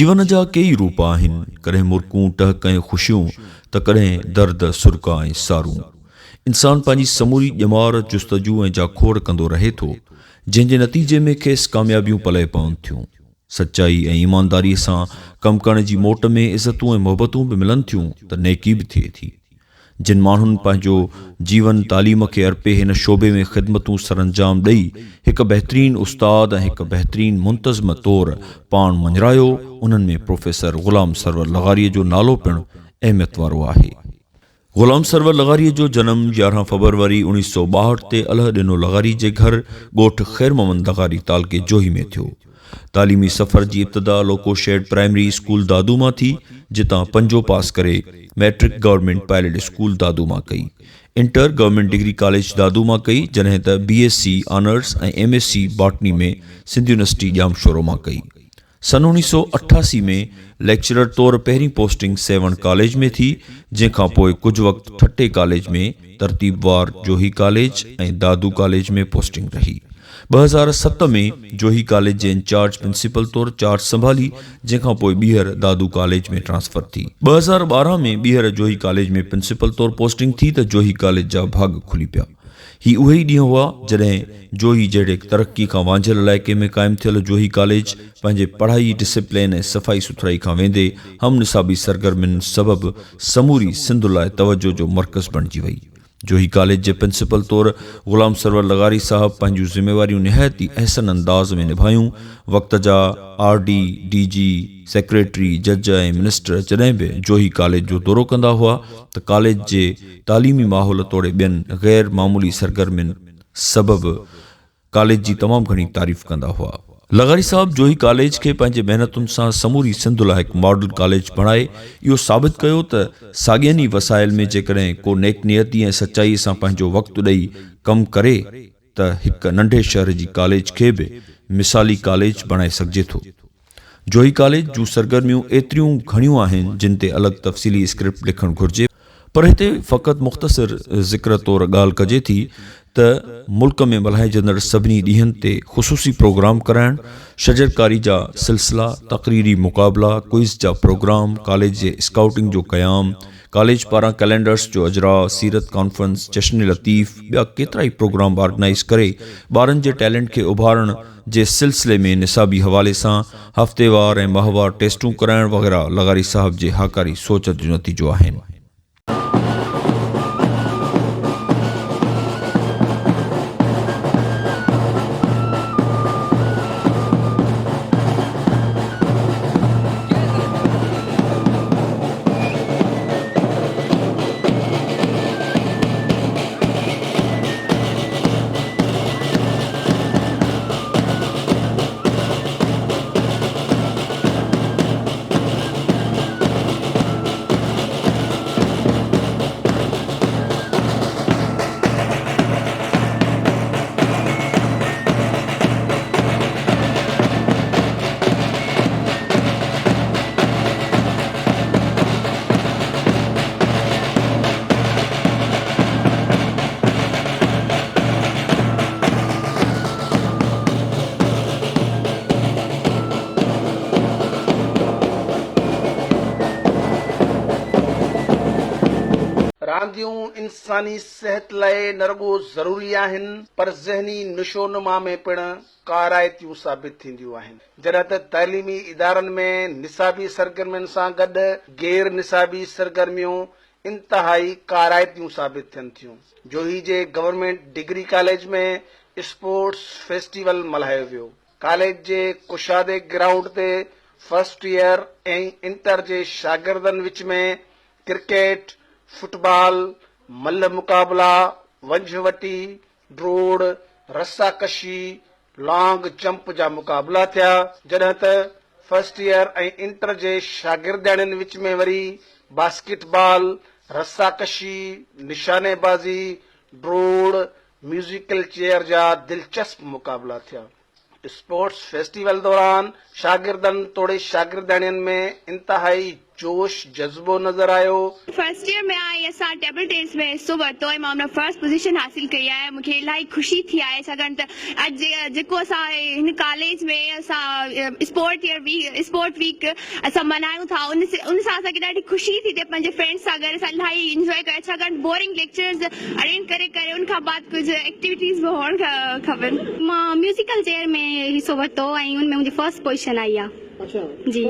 जीवन जा कई रूप आहिनि, कॾहिं मुर्कूं टहक ऐं ख़ुशियूं त कॾहिं दर्द सुरका ऐं सारूं। इंसान पंहिंजी समूरी ॼमार जुस्तजू ऐं जाखोड़ कंदो रहे थो, जंहिंजे नतीजे में खेसि कामयाबियूं पले पवनि थियूं। सचाई ऐं ईमानदारीअ सां कमु करण जी मोट में इज़तूं ऐं मुहबतूं बि मिलनि थियूं त नेकी बि थिए थी। जिन माण्हुनि पंहिंजो जीवन तालीम खे अर्पे हिन शोबे में ख़िदमतूं सरअंजाम ॾेई हिकु बहितरीन उस्ताद ऐं हिकु बहितरीन मुंतज़म तौरु पाण मंझरायो, उन्हनि में प्रोफेसर ग़ुलाम सरवर लग़ारीअ जो नालो पिणु अहमियत वारो आहे। ग़ुलाम सरवर लग़ारीअ जो जनमु 11 फरवरी 1962 ते अल्ह ॾिनो लग़ारी जे घर ॻोठ ख़ैर मोहम्मद लग़ारी तालके जोही में थियो। तालीमी सफ़र जी इब्तिदा लोको शेड प्राइमरी स्कूल दादू मां थी, जितां पंजो पास करे मैट्रिक गवर्नमेंट पायलट स्कूल दादू मां कई। इंटर गवर्नमेंट डिग्री कॉलेज दादू मां कई, जॾहिं त BSc ऑनर्स ऐं MSc बॉटनी में सिंध यूनिवर्सिटी जामशोरो मां कई। सन 1988 में लेक्चरर तौरु पहिरीं पोस्टिंग सेवन कॉलेज में थी, जंहिंखां पोइ कुझु वक़्तु ठटे कॉलेज में, तरतीबवार जोही कॉलेज ऐं दादू कॉलेज में पोस्टिंग रही। 2007 में जोही कॉलेज जे इंचार्ज प्रिंसिपल तौरु चार्ज संभाली, जंहिंखां पोइ ॿीहर दादू कॉलेज में ट्रांसफर थी। 2012 में ॿीहर जोही कॉलेज में प्रिंसिपल तौरु पोस्टिंग थी त जोही कॉलेज जा भाग खुली पिया। ही उहे ई ॾींहं हुआ जॾहिं जोही जहिड़े तरक़ी खां वांझियल इलाइक़े में क़ाइमु थियल जोही कॉलेज पंहिंजे पढ़ाई डिसिप्लिन ऐं सफ़ाई सुथराई खां वेंदे हम निसाबी सरगर्मियुनि सबबि समूरी सिंध लाइ तवजो जो मर्कज़ बणिजी वई। जोही कॉलेज जे प्रिंसिपल तौरु ग़ुलाम सरवर लग़ारी साहब पंहिंजूं ज़िम्मेवारियूं निहायती अहसन अंदाज़ में निभायूं। वक़्त जा RD, DG, सेक्रेटरी, जज ऐं मिनिस्टर जॾहिं बि जोही कॉलेज जो दौरो कंदा हुआ त कॉलेज जे तालीमी माहौल तोड़े ॿियनि ग़ैर मामूली सरगर्मियुनि सबबि कॉलेज जी तमामु घणी तारीफ़ कंदा हुआ। लग़ारी साहब जोही कॉलेज खे पंहिंजे महिनतुनि सां समूरी सिंध लाइ हिकु मॉडल कॉलेज बणाए इहो साबित कयो त साॻियनि ई वसाइल में जेकॾहिं को नेक नियती ऐं सचाई सां पंहिंजो वक़्तु ॾेई कमु करे त हिकु नंढे शहर जी कॉलेज खे बि मिसाली कॉलेज बणाए सघिजे थो। जोही कॉलेज जूं सरगर्मियूं एतिरियूं घणियूं आहिनि जिन ते अलॻि तफ़सीली स्क्रिप्ट लिखणु घुरिजे, पर हिते फ़क़ति मुख़्तसिर ज़िक्र तौरु ॻाल्हि कजे थी त मुल्क में मल्हाइजंदड़ सभिनी ॾींहंनि ते ख़ुसूसी प्रोग्राम कराइण, शजरकारी जा सिलसिला, तक़रीरी मुक़ाबला, क्विज़ जा प्रोग्राम, कॉलेज जे स्काउटिंग जो क़याम, कॉलेज पारां कैलेंडर्स जो अजरा, सीरत कॉन्फ्रेंस, जश्न लतीफ़, ॿिया केतिरा ई प्रोग्राम ऑर्गेनाइज़ करे ॿारनि जे टैलेंट खे उभारण जे सिलसिले में निसाबी हवाले सां हफ़्तेवार ऐं माहवार टेस्टूं कराइण वग़ैरह लग़ारी साहब जे हाकारी सोच जो नतीजो आहिनि। रांदियूं इंसानी सेहत लाइ न रुगो ज़रूरी आहिनि पर ज़हनी नशोनुमा में पिणु काराइतियूं साबित थींदियूं आहिनि। जॾहिं त तालीमी इदारनि में निसाबी सरगर्मियुनि सां गॾु गैर निसाबी सरगर्मियूं इंतहाई काराइतियूं साबित थियनि थियूं। जोही जे गवर्नमेंट डिग्री कॉलेज में स्पोर्ट्स फेस्टिवल मल्हायो वियो। कॉलेज जे कुशादे ग्राउंड ते फर्स्ट ईयर ऐं इंटर जे शागिर्दनि विच में क्रिकेट, फुटबॉल, मल्ल मुक़ाबला, वंझवटी, ड्रोड़, रस्साकशी, लॉन्ग जंप जा मुक़ाबला थिया, जॾहिं त फर्स्ट ईयर ऐं इंटर जे शागिर्दनि विच में वरी बास्केटबॉल, रस्साकशी, निशानेबाज़ी, ड्रोड़, म्यूजिकल चेयर जा दिलचस्प मुक़ाबला थिया। स्पोर्ट्स फेस्टिवल दौरान शागिर्दनि तोड़े शागिर्दनि में इंतहाई जोश जज्बो नजर आयो। फर्स्ट ईयर में आई असां टेबल टेनिस में हिस्सो वरितो ऐं मां हुन फर्स्ट पोजीशन हासिल कई आहे। मूंखे इलाही ख़ुशी थी आहे छाकाणि त अॼु जेको असां हिन कॉलेज में असां स्पोर्ट वीक असां मल्हायूं था उन सां असांखे ॾाढी ख़ुशी थी थिए। पंहिंजे फ्रेंड्स सां गॾु असां इलाही इंजॉय कयो छाकाणि बोरिंग लेक्चर्स अरेंज करे उन खां बाद कुझु एक्टिविटीज़ बि हुअणु खपनि। मां म्यूज़िकल चेयर में हिस्सो वरितो ऐं उन में मुंहिंजी फर्स्ट पोजीशन आई आहे। अच्छा जी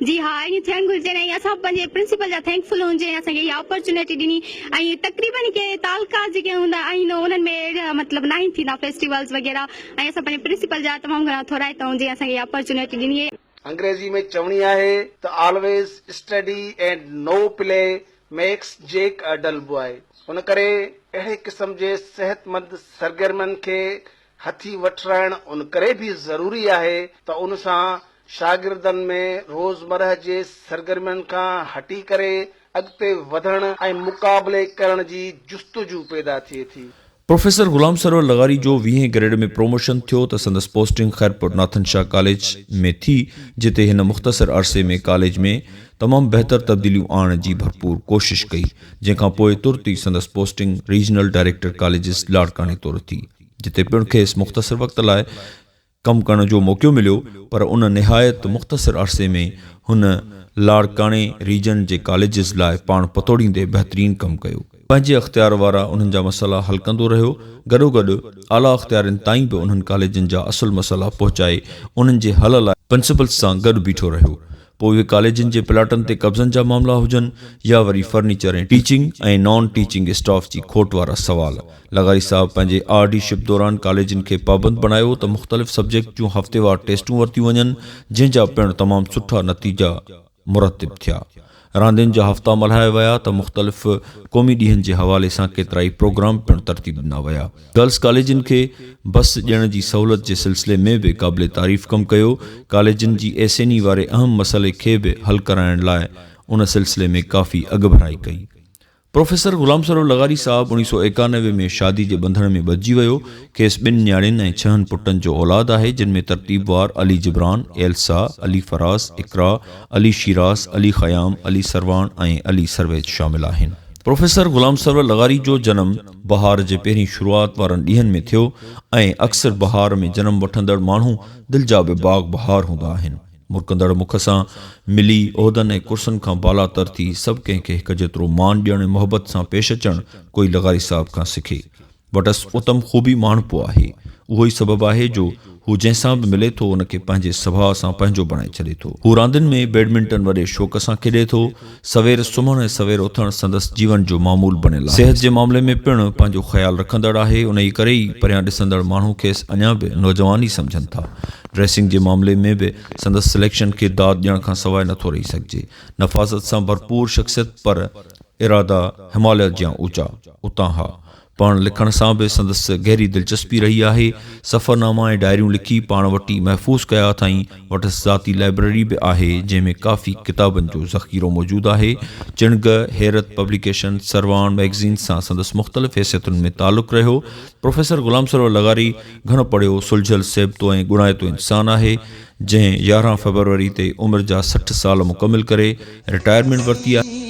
जी हाँ ईअं थियणु घुरिजे ऐं असां पंहिंजे प्रिंसिपल जा थैंकफुल हुजे ऐं असांखे इहा अपॉर्चुनिटी ॾिनी ऐं तक़रीबन के तालका जेके हूंदा आहिनि उन्हनि में मतिलबु न थींदा फेस्टिवल्स वग़ैरह ऐं असां पंहिंजे प्रिंसिपल जा तमामु घणा थोराइता हुजे असांखे इहा अपॉर्चुनिटी ॾिनी आहे। अंग्रेजी में चवणी आहे त always study and no play makes Jack a dull boy. उन करे अहिड़े क़िस्म जे सेहतमंद सरगर्मियुनि खे हथी वठराइण उन करे भी ज़रूरी आहे त उन सां शागिर्दनि में रोज़मरह जे सरगर्मियुनि खां हटी करे अॻिते वधण ऐं मुक़ाबले करण जी जुस्तजू पैदा थिए थी। प्रोफेसर गुलाम सरवर लगारी जो 20 ग्रेड में प्रमोशन थियो त संदसि posting Khairpur Nathan Shah college में थी, जिते हिन मुख़्तसर अरसे में कॉलेज में तमामु बहितर तब्दीलियूं आणण जी भरपूर कोशिश कई, जंहिंखां पोइ तुर्त ई संदसि पोस्टिंग रीजनल डायरेक्टर कॉलेजिस लाड़काने तौर थी, जिते पिण खेसि मुख़्तसर वक़्त लाइ कमु करण जो मौक़ो मिलियो, पर उन निहायत मुख़्तसर अरसे में हुन लाड़काने रीजन जे कॉलेजिस लाइ पाण पतोड़ींदे बहितरीन कमु कयो। पंहिंजे अख़्तियार वारा उन्हनि जा मसइला हल कंदो रहियो, गॾोगॾु आला अख़्तियारनि ताईं बि उन्हनि कॉलेजनि जा असुल मसइला पहुचाए उन्हनि जे हल लाइ प्रिंसिपल्स सां गॾु बीठो रहियो। पोइ उहे कॉलेजनि जे प्लाटनि ते कब्ज़नि जा मामला हुजनि या वरी फर्नीचर ऐं टीचिंग ऐं नॉन टीचिंग स्टाफ जी खोट वारा सवाल, लगारी साहब पंहिंजे आरडीशिप दौरान कॉलेजनि खे पाबंद बनायो त मुख़्तलिफ़ सब्जेक्ट जूं हफ़्तेवार टेस्टूं वरितियूं वञनि, जंहिंजा पिणु तमामु सुठा नतीजा मुरतब थिया। रांदियुनि जा हफ़्ता मल्हाया विया त मुख़्तलिफ़ क़ौमी ॾींहंनि जे हवाले सां केतिरा ई प्रोग्राम पिणु तरतीब ॾिना विया। गर्ल्स कॉलेजनि खे बस ॾियण जी सहूलियत जे सिलसिले में बि क़ाबिले तारीफ़ कमु कयो। कॉलेजनि जी एसेनी वारे अहम मसइले खे बि हल कराइण लाइ उन सिलसिले में काफ़ी अॻभराई कई। प्रोफेसर गुलाम सरवर लगारी साहब 1991 में शादी जे बंधन में ॿधिजी वियो। खेसि 2 न्याणियुनि ऐं 6 पुटनि जो औलाद आहे, जिन में तरतीबवार अली जिब्रान, एल्सा, अली फराज़, इकरा, अली शिराज, अली ख़याम, अली सरवान ऐं अली सरवेज शामिल आहिनि। प्रोफेसर गुलाम सरवर लगारी जो जनम बहार जे पहिरीं शुरूआत वारनि ॾींहंनि में थियो ऐं अक्सर बहार में जनम वठंदड़ माण्हू दिलि जा बि बाग़ बहार हूंदा आहिनि। मुरकंदड़ मुख सां मिली उहिदनि ऐं कुर्सनि खां बालातर थी सभु कंहिंखे हिकु जेतिरो मान ॾियणु मोहबत सां पेश अचणु कोई लगारी साहब खां सिखे। वटसि उत्तम ख़ूबी माणपो आहे। उहो ई सबबु आहे जो हू जंहिंसां बि मिले थो उनखे पंहिंजे स्वभाव सां पंहिंजो बणाए छॾे थो। हू रांदियुनि में बैडमिंटन वॾे शौक़ सां खेॾे थो। सवेर सुम्हणु ऐं सवेर उथणु संदसि जीवन जो मामूल बणियल आहे। सिहत जे मामले में पिणु पंहिंजो ख़्यालु रखंदड़ आहे। उन ई करे ई परियां ॾिसंदड़ माण्हू खेसि अञा बि नौजवान ई सम्झनि था। ड्रेसिंग जे मामले में बि संदसि सिलेक्शन खे दाद ॾियण खां सवाइ नथो रही सघिजे। नफ़ाज़त सां भरपूर शख़्सियत, पर इरादा हिमालय जा ऊचा उतां हा। पाण लिखण सां बि संदसि गहरी दिलचस्पी रही आहे। सफ़रनामा ऐं डायरियूं लिखी पाण वटि महफ़ूज़ कया अथई। वटसि ज़ाती लाइब्रेरी बि आहे, जंहिंमें काफ़ी किताबनि जो ज़ख़ीरो मौजूदु आहे। चिणग, हैरत पब्लिकेशन, सरवान मैगज़ीन सां संदसि मुख़्तलिफ़ हैसियतुनि में तालुक़ु रहियो। प्रोफेसर गुलाम सरवर लगारी घणो पढ़ियो, सुलझल सेबतो ऐं गुणाइतो इंसानु आहे, जंहिं 11 फरवरी ते उमिरि जा 60 साल मुकमिल करे रिटायरमेंट वरिती आहे।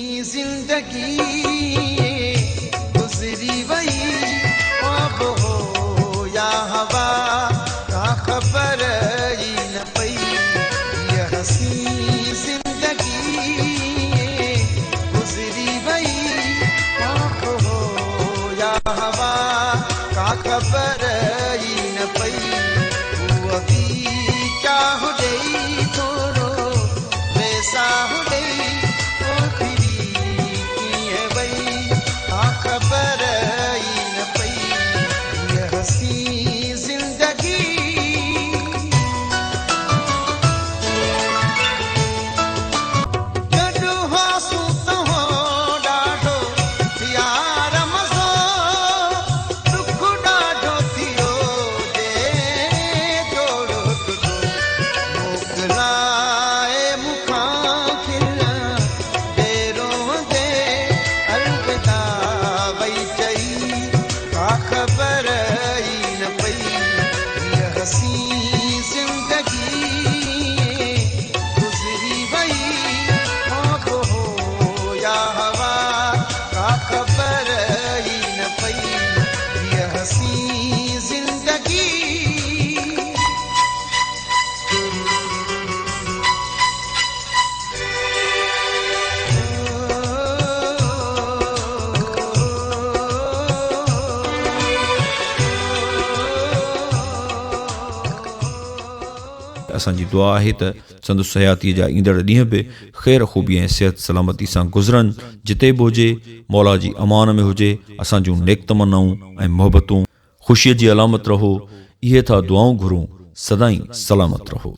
असांजी दुआ आहे त संदसि हयातीअ जा ईंदड़ ॾींहं बि ख़ैर ख़ूबी ऐं सिहत सलामती सां गुज़रनि। जिते बि हुजे मौला जी अमान में हुजे। असां जूं नेक तमन्नाऊं ऐं मोहबतूं ख़ुशीअ जी अलामत रहो। इहे था दुआऊं घुरूं। सदाईं सलामत रहो।